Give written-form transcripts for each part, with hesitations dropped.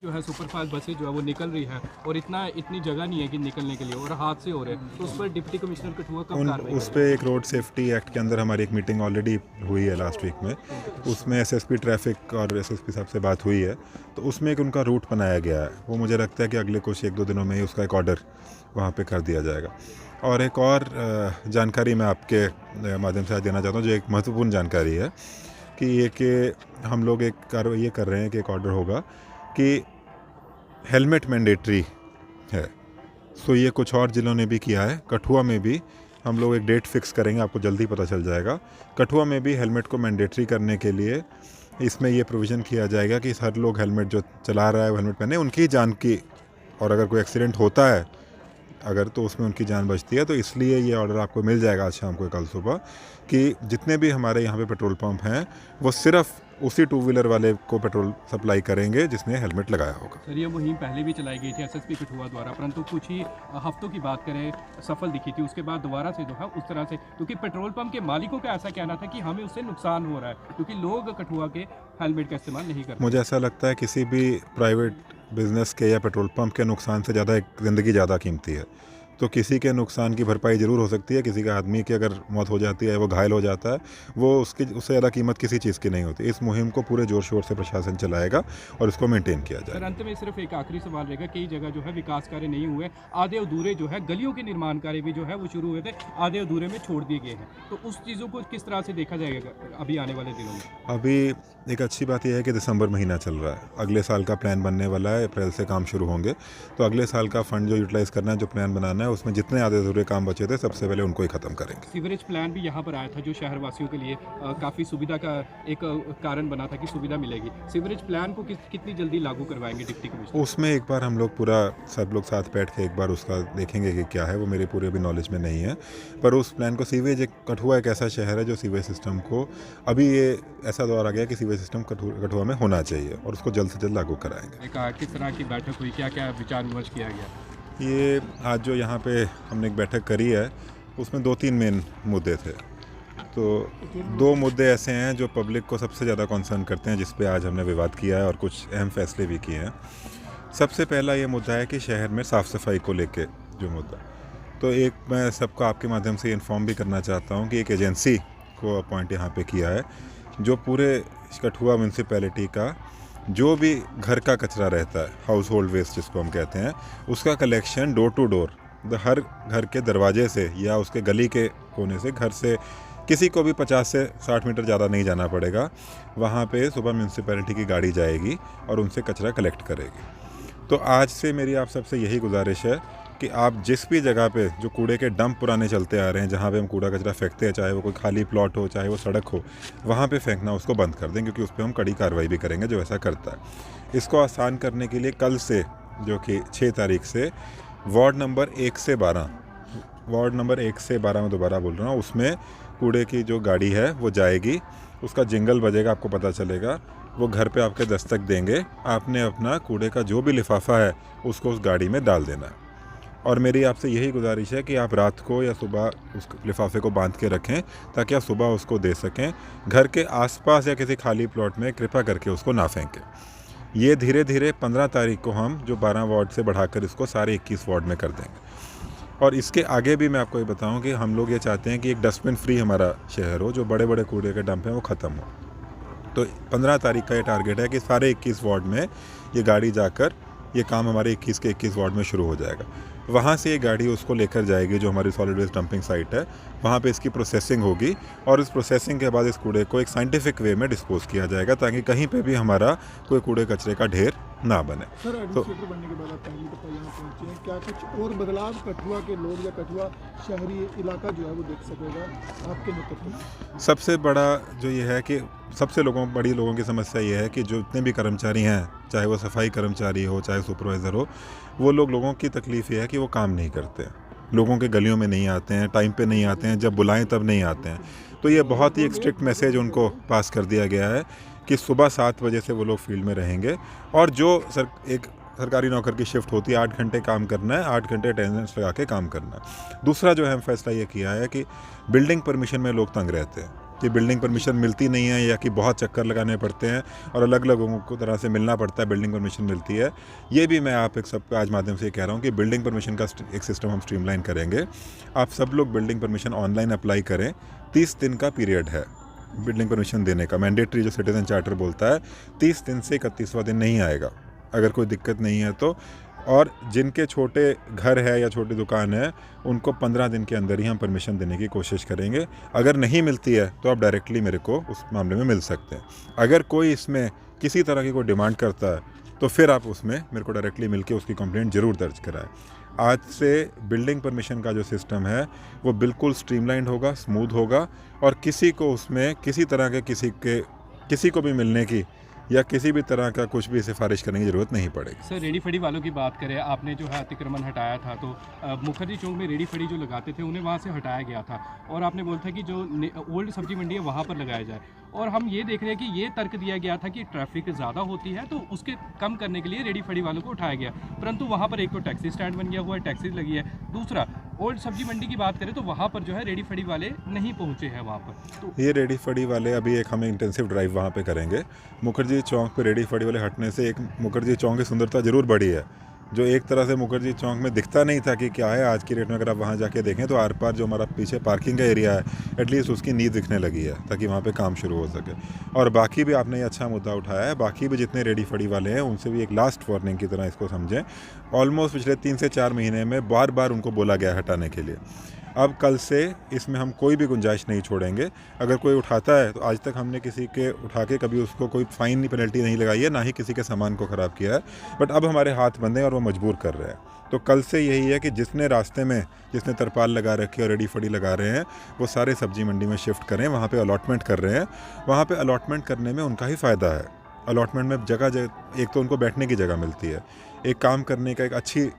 जो है सुपरफास्ट बसें जो है वो निकल रही है और इतनी जगह नहीं है कि निकलने के लिए और हादसे हो रहे हैं, तो उस पर डिप्टी कमिश्नर कठुआ कब कार्रवाई उस पे एक रोड सेफ्टी एक्ट के अंदर हमारी एक मीटिंग ऑलरेडी हुई है लास्ट वीक में। उसमें एसएसपी ट्रैफिक और एसएसपी साहब से बात हुई है, तो उसमें एक उनका रूट बनाया गया है। वो मुझे लगता है कि अगले कुछ 1-2 दिनों में ही उसका एक ऑर्डर वहाँ पे कर दिया जाएगा। और एक और जानकारी मैं आपके माध्यम से आज देना चाहता हूँ, जो एक महत्वपूर्ण जानकारी है कि हम लोग एक कार्रवाई ये कर रहे हैं कि एक ऑर्डर होगा कि हेलमेट मैंडेटरी है। सो ये कुछ और ज़िलों ने भी किया है। कठुआ में भी हम लोग एक डेट फिक्स करेंगे, आपको जल्दी पता चल जाएगा। कठुआ में भी हेलमेट को मैंडेटरी करने के लिए इसमें ये प्रोविज़न किया जाएगा कि हर लोग हेलमेट जो चला रहा है वो हेलमेट पहने, उनकी जान की, और अगर कोई एक्सीडेंट होता है अगर, तो उसमें उनकी जान बचती है। तो इसलिए ये ऑर्डर आपको मिल जाएगा आज शाम को, कल सुबह, कि जितने भी हमारे यहाँ पे पेट्रोल पंप हैं वो सिर्फ उसी 2 व्हीलर वाले को पेट्रोल सप्लाई करेंगे जिसने हेलमेट लगाया होगा। सर, ये मुहिम पहले भी चलाई गई थी एसएसपी कठुआ द्वारा, परंतु कुछ ही हफ्तों की बात करें सफल दिखी थी। उसके बाद दोबारा से जो है उस तरह से, क्योंकि पेट्रोल पंप के मालिकों का ऐसा कहना था कि हमें उससे नुकसान हो रहा है क्योंकि लोग कठुआ के हेलमेट का इस्तेमाल नहीं करते। मुझे ऐसा लगता है किसी भी प्राइवेट बिजनेस के या पेट्रोल पंप के नुकसान से ज़्यादा एक ज़िंदगी ज़्यादा कीमती है। तो किसी के नुकसान की भरपाई ज़रूर हो सकती है, किसी का आदमी की अगर मौत हो जाती है, वो घायल हो जाता है, वो उससे ज़्यादा कीमत किसी चीज़ की नहीं होती। इस मुहिम को पूरे जोर शोर से प्रशासन चलाएगा और इसको मेंटेन किया सर, जाएगा। अंत में सिर्फ एक आखिरी सवाल रहेगा, कई जगह जो है विकास कार्य नहीं हुए, आधे अधूरे जो है गलियों के निर्माण कार्य भी जो है वो शुरू हुए थे, आधे अधूरे में छोड़ दिए गए हैं, तो उस चीज़ों को किस तरह से देखा जाएगा अभी आने वाले दिनों में? अभी एक अच्छी बात यह है कि दिसंबर महीना चल रहा है, अगले साल का प्लान बनने वाला है, अप्रैल से काम शुरू होंगे। तो अगले साल का फंड जो यूटिलाइज़ करना है, जो प्लान बनाना है, उसमें जितने आधे अधूरे काम बचे थे सबसे पहले उनको ही ख़त्म करेंगे। सीवरेज प्लान भी यहाँ पर आया था जो शहरवासियों के लिए काफ़ी सुविधा का एक कारण बना था कि सुविधा मिलेगी। सीवरेज प्लान को कितनी जल्दी लागू करवाएंगे डिप्टी कमिश्नर? उसमें एक बार हम लोग पूरा सब लोग साथ बैठ के एक बार उसका देखेंगे कि क्या है, वो मेरे पूरे अभी नॉलेज में नहीं है। पर उस प्लान को, सीवेज, एक कठुआ एक ऐसा शहर है जो सीवेज सिस्टम को, अभी ये ऐसा दौर आ गया कि सीवेज सिस्टम कठुआ में होना चाहिए और उसको जल्द से जल्द लागू कराएंगे। किस तरह की बैठक हुई, क्या क्या विचार विमर्श किया गया? ये आज जो यहाँ पे हमने एक बैठक करी है, उसमें 2-3 मेन मुद्दे थे। तो 2 मुद्दे ऐसे हैं जो पब्लिक को सबसे ज़्यादा कंसर्न करते हैं, जिस पे आज हमने विवाद किया है और कुछ अहम फैसले भी किए हैं। सबसे पहला ये मुद्दा है कि शहर में साफ़ सफाई को लेके जो मुद्दा, तो एक मैं सबको आपके माध्यम से इन्फॉर्म भी करना चाहता हूँ कि एक एजेंसी को अपॉइंट यहाँ पे किया है, जो पूरे कठुआ म्यूनसिपैलिटी का जो भी घर का कचरा रहता है, हाउस होल्ड वेस्ट जिसको हम कहते हैं, उसका कलेक्शन डोर टू डोर, हर घर के दरवाजे से या उसके गली के कोने से, घर से किसी को भी 50 से 60 मीटर ज़्यादा नहीं जाना पड़ेगा, वहाँ पे सुबह म्यूनसिपैलिटी की गाड़ी जाएगी और उनसे कचरा कलेक्ट करेगी। तो आज से मेरी आप सबसे यही गुजारिश है कि आप जिस भी जगह पे जो कूड़े के डंप पुराने चलते आ रहे हैं, जहाँ पे हम कूड़ा कचरा फेंकते हैं, चाहे वो कोई खाली प्लॉट हो, चाहे वो सड़क हो, वहाँ पे फेंकना उसको बंद कर दें, क्योंकि उस पर हम कड़ी कार्रवाई भी करेंगे जो ऐसा करता है। इसको आसान करने के लिए कल से, जो कि 6 तारीख से, वार्ड नंबर 1 से 12 मैं दोबारा बोल रहा हूँ, उसमें कूड़े की जो गाड़ी है वो जाएगी, उसका जिंगल बजेगा, आपको पता चलेगा, वो घर पे आपके दस्तक देंगे, आपने अपना कूड़े का जो भी लिफाफा है उसको उस गाड़ी में डाल देना है। और मेरी आपसे यही गुजारिश है कि आप रात को या सुबह उस लिफाफे को बांध के रखें, ताकि आप सुबह उसको दे सकें। घर के आसपास या किसी खाली प्लॉट में कृपया करके उसको ना फेंकें। ये धीरे धीरे 15 तारीख को हम जो 12 वार्ड से बढ़ाकर इसको सारे 21 वार्ड में कर देंगे। और इसके आगे भी मैं आपको ये बताऊं कि हम लोग ये चाहते हैं कि एक डस्टबिन फ्री हमारा शहर हो, जो बड़े बड़े कूड़े के डंप हैं वो ख़त्म हो। तो 15 तारीख का ये टारगेट है कि सारे 21 वार्ड में ये गाड़ी जाकर, ये काम हमारे 21 के 21 वार्ड में शुरू हो जाएगा। वहाँ से ये गाड़ी उसको लेकर जाएगी जो हमारी सॉलिड वेस्ट डंपिंग साइट है, वहाँ पे इसकी प्रोसेसिंग होगी और इस प्रोसेसिंग के बाद इस कूड़े को एक साइंटिफिक वे में डिस्पोज किया जाएगा, ताकि कहीं पे भी हमारा कोई कूड़े कचरे का ढेर ना बने। सर, एडमिनिस्ट्रेटर बनने के बाद आप पहली दफ़ा यहाँ पहुँचे हैं, क्या कुछ और बदलाव कठुआ के लोग या कठुआ शहरी इलाका जो है वो देख सकेगा आपके नेतृत्व में? सबसे बड़ा जो ये है कि बड़ी लोगों की समस्या ये है कि जो जितने भी कर्मचारी हैं, चाहे वो सफाई कर्मचारी हो, चाहे सुपरवाइज़र हो, वो लोगों की तकलीफ़ ये है कि वो काम नहीं करते हैं, लोगों के गलियों में नहीं आते हैं, टाइम पे नहीं आते हैं, जब बुलाएं तब नहीं आते हैं। तो ये बहुत ही एक स्ट्रिक्ट मैसेज उनको पास कर दिया गया है कि सुबह 7 बजे से वो लोग फील्ड में रहेंगे, और जो एक सरकारी नौकर की शिफ्ट होती है, 8 घंटे काम करना है, 8 घंटे अटेंडेंस लगा के काम करना है। दूसरा जो है फैसला ये किया है कि बिल्डिंग परमिशन में लोग तंग रहते हैं, कि बिल्डिंग परमिशन मिलती नहीं है या कि बहुत चक्कर लगाने पड़ते हैं और अलग अलग लोगों को तरह से मिलना पड़ता है, बिल्डिंग परमिशन मिलती है। ये भी मैं आप एक सबको आज माध्यम से कह रहा हूँ कि बिल्डिंग परमिशन का एक सिस्टम हम स्ट्रीमलाइन करेंगे। आप सब लोग बिल्डिंग परमिशन ऑनलाइन अप्लाई करें। 30 दिन का पीरियड है बिल्डिंग परमिशन देने का, मैंडेटरी जो सिटीजन चार्टर बोलता है। 30 दिन से 31वां दिन नहीं आएगा अगर कोई दिक्कत नहीं है तो। और जिनके छोटे घर है या छोटी दुकान है उनको 15 दिन के अंदर ही हम परमिशन देने की कोशिश करेंगे। अगर नहीं मिलती है तो आप डायरेक्टली मेरे को उस मामले में मिल सकते हैं। अगर कोई इसमें किसी तरह की कोई डिमांड करता है तो फिर आप उसमें मेरे को डायरेक्टली मिलके उसकी कंप्लेंट ज़रूर दर्ज कराएं। आज से बिल्डिंग परमिशन का जो सिस्टम है वो बिल्कुल स्ट्रीमलाइंड होगा, स्मूथ होगा और किसी को उसमें किसी तरह के किसी को भी मिलने की या किसी भी तरह का कुछ भी सिफारिश करने की ज़रूरत नहीं पड़ेगी। सर, रेडी फड़ी वालों की बात करें, आपने जो है अतिक्रमण हटाया था तो मुखर्जी चौक में रेडी फड़ी जो लगाते थे उन्हें वहाँ से हटाया गया था और आपने बोला था कि जो ओल्ड सब्जी मंडी है वहाँ पर लगाया जाए। और हम ये देख रहे हैं कि ये तर्क दिया गया था कि ट्रैफिक ज़्यादा होती है तो उसके कम करने के लिए रेडी फड़ी वालों को उठाया गया, परंतु वहाँ पर एक तो टैक्सी स्टैंड बन गया हुआ है, टैक्सी लगी है। दूसरा, ओल्ड सब्जी मंडी की बात करें तो वहाँ पर जो है रेडी फड़ी वाले नहीं पहुँचे हैं वहाँ पर। तो ये रेडी फड़ी वाले अभी एक हम इंटेंसिव ड्राइव वहाँ पे करेंगे। मुखर्जी चौक पे रेडी फड़ी वाले हटने से एक मुखर्जी चौक की सुंदरता ज़रूर बढ़ी है। जो एक तरह से मुखर्जी चौक में दिखता नहीं था कि क्या है, आज की डेट में अगर आप वहाँ जाके देखें तो आर पार जो हमारा पीछे पार्किंग का एरिया है एटलीस्ट उसकी नींव दिखने लगी है ताकि वहाँ पे काम शुरू हो सके। और बाकी भी आपने ये अच्छा मुद्दा उठाया है, बाकी भी जितने रेडी फड़ी वाले हैं उनसे भी एक लास्ट वार्निंग की तरह इसको समझें। ऑलमोस्ट पिछले 3 से 4 महीने में बार बार उनको बोला गया हटाने के लिए। अब कल से इसमें हम कोई भी गुंजाइश नहीं छोड़ेंगे। अगर कोई उठाता है तो आज तक हमने किसी के उठा के कभी उसको कोई फ़ाइन पेनल्टी नहीं लगाई है, ना ही किसी के सामान को ख़राब किया है। बट अब हमारे हाथ बंधे हैं और वो मजबूर कर रहे हैं। तो कल से यही है कि जिसने रास्ते में जिसने तरपाल लगा रखी है और रेडी फड़ी लगा रहे हैं वो सारे सब्जी मंडी में शिफ्ट करें। वहाँ पे अलॉटमेंट कर रहे हैं, वहाँ पे अलॉटमेंट करने में उनका ही फ़ायदा है। अलॉटमेंट में जगह एक तो उनको बैठने की जगह मिलती है, एक काम करने का एक अच्छी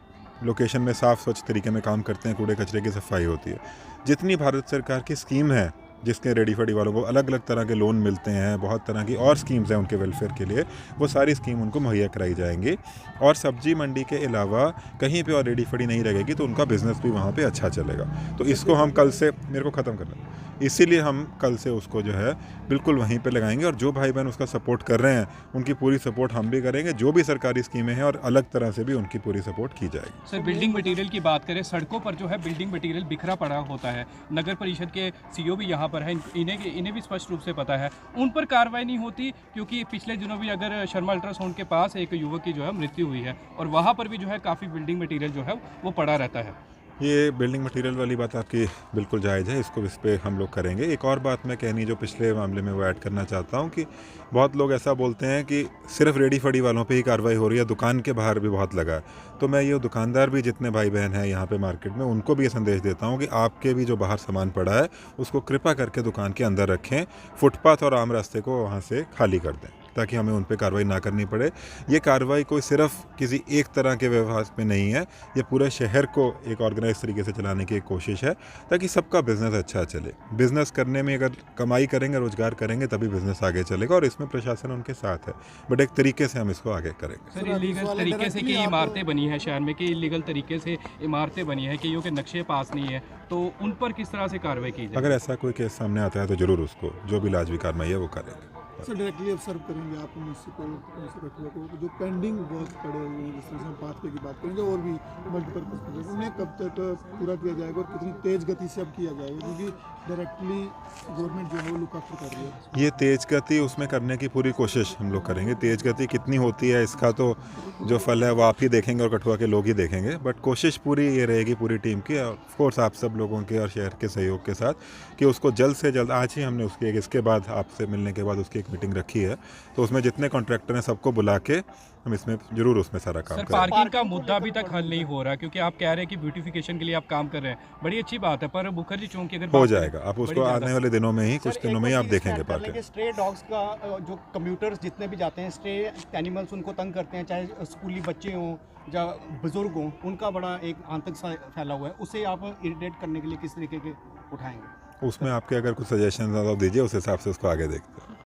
लोकेशन में साफ़ स्वच्छ तरीके में काम करते हैं, कूड़े कचरे की सफाई होती है। जितनी भारत सरकार की स्कीम है जिसके रेडी फड़ी वालों को अलग अलग तरह के लोन मिलते हैं, बहुत तरह की और स्कीम्स हैं उनके वेलफेयर के लिए, वो सारी स्कीम उनको मुहैया कराई जाएंगी। और सब्जी मंडी के अलावा कहीं पे और रेडी फड़ी नहीं लगेगी तो उनका बिज़नेस भी वहाँ पे अच्छा चलेगा। तो इसको हम कल से, मेरे को ख़त्म करना, इसीलिए हम कल से उसको जो है बिल्कुल वहीं पे लगाएंगे। और जो भाई बहन उसका सपोर्ट कर रहे हैं उनकी पूरी सपोर्ट हम भी करेंगे। जो भी सरकारी स्कीमें हैं और अलग तरह से भी उनकी पूरी सपोर्ट की जाएगी। सर, बिल्डिंग मटेरियल की बात करें, सड़कों पर जो है बिल्डिंग मटेरियल बिखरा पड़ा होता है। नगर परिषद के सीईओ भी यहाँ पर है, इन्हें भी स्पष्ट रूप से पता है, उन पर कार्रवाई नहीं होती। क्योंकि पिछले दिनों भी अगर शर्मा अल्ट्रासाउंड के पास एक युवक की जो है मृत्यु हुई है और वहाँ पर भी जो है काफ़ी बिल्डिंग मटेरियल जो है वो पड़ा रहता है। ये बिल्डिंग मटेरियल वाली बात आपकी बिल्कुल जायज़ है, इसको इस पे हम लोग करेंगे। एक और बात मैं कहनी जो पिछले मामले में वो ऐड करना चाहता हूँ कि बहुत लोग ऐसा बोलते हैं कि सिर्फ रेडी फड़ी वालों पे ही कार्रवाई हो रही है, दुकान के बाहर भी बहुत लगा है। तो मैं ये दुकानदार भी जितने भाई बहन हैं यहाँ पे मार्केट में उनको भी ये संदेश देता हूँ कि आपके भी जो बाहर सामान पड़ा है उसको कृपा करके दुकान के अंदर रखें, फुटपाथ और आम रास्ते को वहाँ से खाली कर दें ताकि हमें उन पे कार्रवाई ना करनी पड़े। ये कार्रवाई कोई सिर्फ किसी एक तरह के व्यवहार पे नहीं है, ये पूरे शहर को एक ऑर्गेनाइज तरीके से चलाने की एक कोशिश है ताकि सबका बिज़नेस अच्छा चले। बिज़नेस करने में अगर कमाई करेंगे, रोज़गार करेंगे तभी बिज़नेस आगे चलेगा और इसमें प्रशासन उनके साथ है। बट एक तरीके से हम इसको आगे करेंगे। सर, इलीगल तरीके से कई इमारतें बनी हैं शहर में, कई इलीगल तरीके से इमारतें बनी हैं, कईयों के नक्शे पास नहीं है, तो उन पर किस तरह से कार्रवाई की जाए? अगर ऐसा कोई केस सामने आता है तो ज़रूर उसको जो भी लाजमी कार्रवाई है वो करेंगे। सर, डायरेक्टली ऑब्जर्व करेंगे आप म्यूनसिपल कठुआ को जो पेंडिंग वर्क पड़े हुए हैं, जिस तरह से हम पाथवे की बात करेंगे और भी मल्टीपर्पज प्रोजेक्ट, उन्हें कब तक पूरा किया जाएगा और कितनी तेज़ गति से अब किया जाएगा, क्योंकि डायरेक्टली गवर्नमेंट जो है वो लुक आफ्टर कर रही है। ये तेज़ गति उसमें करने की पूरी कोशिश हम लोग करेंगे। तेज़ गति कितनी होती है इसका तो जो फल है वो आप ही देखेंगे और कठुआ के लोग ही देखेंगे। बट कोशिश पूरी ये रहेगी पूरी टीम की, ऑफ कोर्स आप सब लोगों के और शहर के सहयोग के साथ, कि उसको जल्द से जल्द, आज ही हमने उसकी इसके बाद आपसे मिलने के बाद उसकी एक मीटिंग रखी है, तो उसमें जितने कॉन्ट्रैक्टर हैं सबको बुला के हम इसमें जरूर उसमें सारा काम सर, करेंगे। पार्किंग का मुद्दा अभी तक हल नहीं हो रहा, क्योंकि आप कह रहे हैं कि ब्यूटिफिकेशन के लिए आप काम कर रहे हैं, बड़ी अच्छी बात है, पर मुखर्जी चौक की अगर हो बात जाएगा, आप बड़ी उसको ज़्यादा- आने वाले दिनों में ही, कुछ दिनों में ही आप देखेंगे पार्किंग। स्ट्रे डॉग्स का जो कम्यूटर्स जितने भी जाते हैं, स्ट्रे एनिमल्स उनको तंग करते हैं, चाहे स्कूली बच्चे हों या बुजुर्ग हों, उनका बड़ा एक आतंक सा फैला हुआ है, उसे आप इरिटेट करने के लिए किस तरीके के उठाएंगे? उसमें आपके अगर कुछ सजेशन दीजिए, उस हिसाब से उसको आगे देखते हैं।